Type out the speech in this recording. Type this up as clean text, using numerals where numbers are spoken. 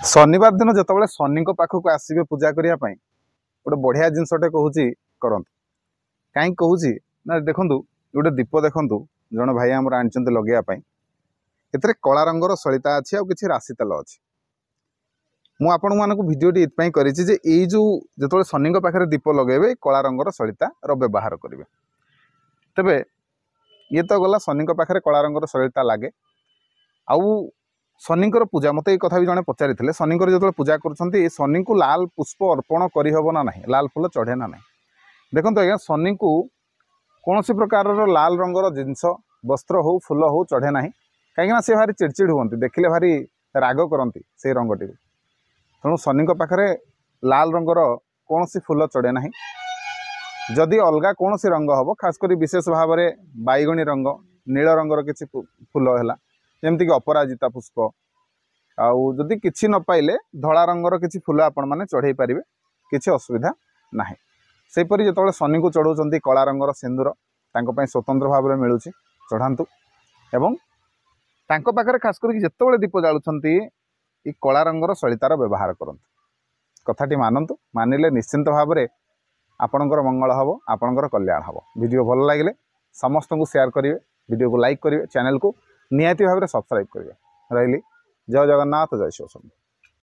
शनिवार दिन जिते शनि पाखक आसवे पूजा करने गोटे बढ़िया जिनसटे कहूँ करत कहीं कहूँ ना देखु गोटे दीप देखु जड़े भाई आम आनी लगेवाई ए कला रंगर सलिता अच्छी आ कि राशि तेल अच्छी मुझे आपण मानक भिडटी ये करी जो जो शनि पाखे दीप लगे कला रंगर सलितार व्यवहार करेंगे तेरे ये तो गला शनि पाखे कला रंगर सलिता लगे आउ शनिकर पूजा मत कथा भी जड़े पचारि शनिकर जो पूजा कर शनि को लाल पुष्प अर्पण करहब ना ना लाल फूल चढ़े ना ना देखो आज्ञा शनि को कौन प्रकार लाल रंगर जिनस वस्त्र हो फूल हो चढ़े ना कहीं सी भारी चिड़चिड़ हुआ देखिले भारी राग करती से रंगटी तेणु शनि पाखे लाल रंगर कौन फूल चढ़े ना जदि अलग कौन रंग हम खासकर विशेष भाव में बैगणी रंग नील रंगर किसी फूल है जमती कि अपराजिता पुष्प आउ जदि किसी न पाइले धला रंगर किसी फूल आपण मैंने चढ़ई पारे किसी असुविधा ना सेपरी जो शनि को चढ़ाऊँ कला रंगर सिंदूर स्वतंत्र भाव में मिलूँ चढ़ातु एवं तांको पाखरे खास करके जितेबाला दीप जालुंट ये कला रंगर सलितार व्यवहार करंतु कथाटी मानतु मानिले निश्चिंत भाव में आपणकर मंगल हम आपणकर कल्याण हम वीडियो भल लगे समस्त को शेयर करेंगे वीडियो को लाइक करेंगे चैनल को निहाती भाव में सब्सक्राइब करेंगे रही जय जगन्नाथ जय शिव शंभु।